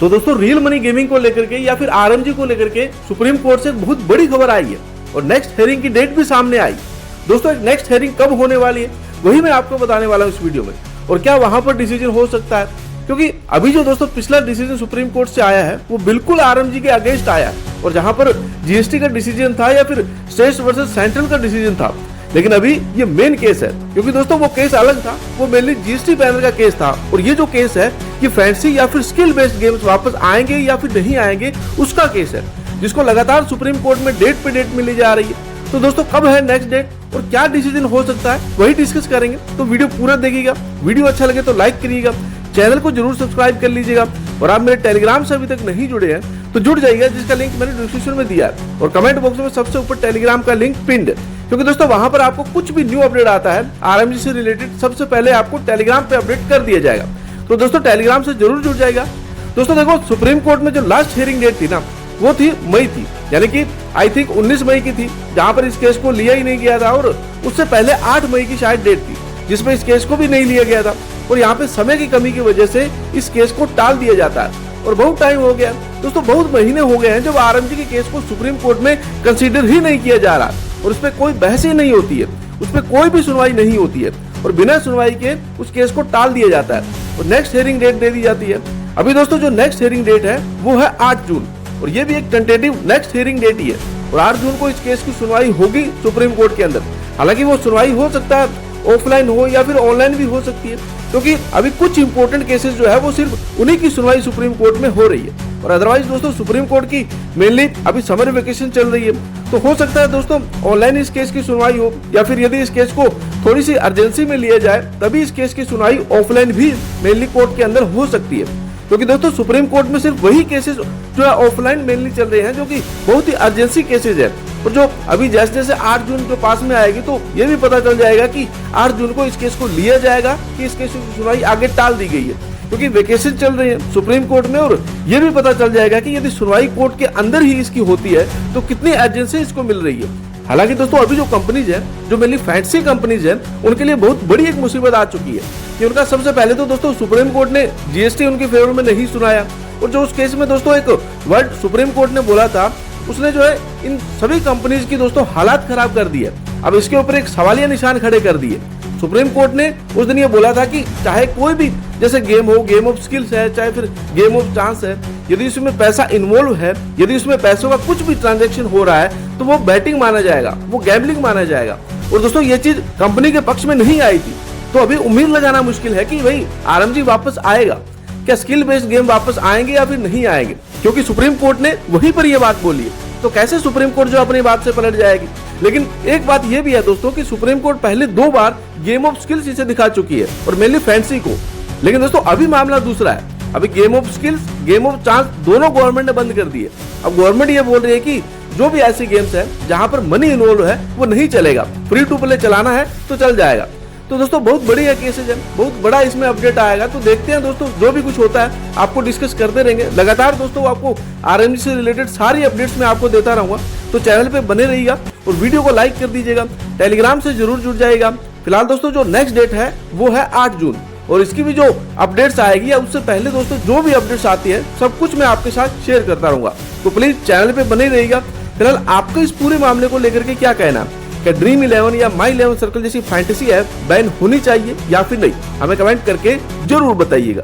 तो दोस्तों real money gaming को लेकर के या फिर आरएमजी को लेकर के सुप्रीम कोर्ट से बहुत बड़ी खबर आई है और नेक्स्ट हेयरिंग की डेट भी सामने आई। दोस्तों एक नेक्स्ट हेयरिंग कब होने वाली है वही मैं आपको बताने वाला हूँ इस वीडियो में, और क्या वहां पर डिसीजन हो सकता है, क्योंकि अभी जो दोस्तों पिछला डिसीजन सुप्रीम कोर्ट से आया है वो बिल्कुल आरएमजी के अगेंस्ट आया है, और जहां पर जीएसटी का डिसीजन था या फिर स्टेट वर्सेस सेंट्रल का डिसीजन था। लेकिन अभी ये मेन केस है, क्योंकि दोस्तों वो केस अलग था, वो मेनली जीएसटी पैनल का केस था, और ये जो केस है कि फैंसी या फिर स्किल बेस्ड गेम्स वापस आएंगे या फिर नहीं आएंगे उसका केस है, जिसको लगातार सुप्रीम कोर्ट में डेट पे डेट मिली जा रही है। तो दोस्तों कब है नेक्स्ट डेट और क्या डिसीजन हो सकता है वही डिस्कस करेंगे, तो वीडियो पूरा देखिएगा। वीडियो अच्छा लगे तो लाइक करिएगा, चैनल को जरूर सब्सक्राइब कर लीजिएगा, और आप मेरे टेलीग्राम से अभी तक नहीं जुड़े हैं तो जुड़ जाइएगा, जिसका लिंक मैंने डिस्क्रिप्शन में दिया है, और कमेंट बॉक्स में सबसे ऊपर टेलीग्राम का लिंक पिंड, क्योंकि दोस्तों वहां पर आपको कुछ भी न्यू अपडेट आता है आरएमजी से रिलेटेड सबसे पहले आपको टेलीग्राम पे अपडेट कर दिया जाएगा। तो दोस्तों टेलीग्राम से जरूर जुड़ जाएगा। दोस्तों देखो सुप्रीम कोर्ट में जो लास्ट हियरिंग डेट थी ना वो थी मई थी, यानी कि आई थिंक 19 मई की थी, जहां पर इस केस को लिया ही नहीं गया था, और उससे पहले 8 मई की शायद डेट थी जिसमें इस केस को भी नहीं लिया गया था, और यहाँ पे समय की कमी की वजह से इस केस को टाल दिया जाता है। और बहुत टाइम हो गया दोस्तों, बहुत महीने हो गए हैं जब आरएमजी के केस को सुप्रीम कोर्ट में कंसीडर ही नहीं किया जा रहा, और उस पर कोई बहस ही नहीं होती है, उस पर कोई भी सुनवाई नहीं होती है, और बिना सुनवाई के उस केस को टाल दिया जाता है और नेक्स्ट हियरिंग डेट दे दी जाती है। अभी दोस्तों जो नेक्स्ट हियरिंग डेट है वो है 8 जून, और ये भी एक टेंटेटिव नेक्स्ट हियरिंग डेट ही है, और 8 जून को इस केस की सुनवाई होगी सुप्रीम कोर्ट के अंदर। हालांकि वो सुनवाई हो सकता है ऑफलाइन हो या फिर ऑनलाइन भी हो सकती है, क्योंकि अभी कुछ इंपॉर्टेंट केसेस जो है वो सिर्फ उन्हीं की सुनवाई सुप्रीम कोर्ट में हो रही है, और अदरवाइज दोस्तों सुप्रीम कोर्ट की मेनली अभी समर वेकेशन चल रही है, तो हो सकता है दोस्तों ऑनलाइन इस केस की सुनवाई हो, या फिर यदि इस केस को थोड़ी सी अर्जेंसी में लिया जाए तभी इस केस की सुनवाई ऑफलाइन भी मेनली कोर्ट के अंदर हो सकती है, क्योंकि दोस्तों सुप्रीम कोर्ट में सिर्फ वही केसेस जो है ऑफलाइन मेनली चल रहे हैं जो कि बहुत ही अर्जेंसी केसेस है, और जो अभी जैसे जैसे 8 जून जो पास में आएगी तो ये भी पता चल जाएगा कि 8 जून को इस केस को लिया जाएगा कि इस केस की सुनवाई आगे टाल दी गई है, क्योंकि वेकेशन चल रही है सुप्रीम कोर्ट में, और ये भी पता चल जाएगा कि यदि सुनवाई कोर्ट के अंदर ही इसकी होती है तो कितनी अर्जेंसी इसको मिल रही है। हालांकि दोस्तों अभी जो कंपनीज है, जो मेनली फैंसी कंपनीज है, उनके लिए बहुत बड़ी एक मुसीबत आ चुकी है कि उनका सबसे पहले तो दोस्तों सुप्रीम कोर्ट ने जीएसटी उनके फेवर में नहीं सुनाया, और जो उस केस में दोस्तों एक वर्ड सुप्रीम कोर्ट ने बोला था उसने जो है इन सभी कंपनीज की दोस्तों हालात खराब कर दी है। अब इसके ऊपर एक सवालिया निशान खड़े कर दिए। सुप्रीम कोर्ट ने उस दिन ये बोला था कि चाहे कोई भी जैसे गेम हो, गेम ऑफ स्किल्स है, चाहे फिर गेम ऑफ चांस है, यदि उसमें पैसा इन्वॉल्व है, यदि उसमें पैसों का कुछ भी ट्रांजैक्शन हो रहा है तो वो बैटिंग माना जाएगा, वो गैम्बलिंग माना जाएगा। और दोस्तों ये चीज कंपनी के पक्ष में नहीं आई थी, तो अभी उम्मीद लगाना मुश्किल है कि भाई आरएमजी वापस आएगा, क्या स्किल बेस्ड गेम वापस आएंगे या फिर नहीं आएंगे, क्योंकि सुप्रीम कोर्ट ने वहीं पर यह बात बोली है, तो कैसे सुप्रीम कोर्ट जो अपनी बात से पलट जाएगी। लेकिन एक बात यह भी है दोस्तों कि सुप्रीम कोर्ट पहले 2 बार गेम ऑफ स्किल्स इसे दिखा चुकी है, और मेनली फैंसी को। लेकिन दोस्तों अभी मामला दूसरा है, अभी game of skills, game of chance दोनों गवर्नमेंट ने बंद कर दिए। अब गवर्नमेंट ये बोल रही है कि जो भी ऐसी गेम्स है जहां पर मनी इन्वॉल्व है वो नहीं चलेगा, फ्री टू प्ले चलाना है तो चल जाएगा। तो दोस्तों बहुत बड़ी है केसेज है, बहुत बड़ा इसमें अपडेट आएगा, तो देखते हैं दोस्तों जो भी कुछ होता है आपको डिस्कस करते रहेंगे लगातार। दोस्तों आपको आरएमजी से रिलेटेड सारी अपडेट्स मैं आपको देता रहूंगा, तो चैनल पे बने रहिएगा और वीडियो को लाइक कर दीजिएगा, टेलीग्राम से जरूर जुड़ जाइएगा। फिलहाल दोस्तों जो नेक्स्ट डेट है वो है 8 जून, और इसकी भी जो अपडेट्स आएगी या उससे पहले दोस्तों जो भी अपडेट्स आती है सब कुछ मैं आपके साथ शेयर करता रहूंगा, तो प्लीज चैनल पे बने रहिएगा। फिलहाल आपको इस पूरे मामले को लेकर के क्या कहना है, क्या ड्रीम 11 या माई 11 सर्कल जैसी फैंटेसी ऐप बैन होनी चाहिए या फिर नहीं, हमें कमेंट करके जरूर बताइएगा।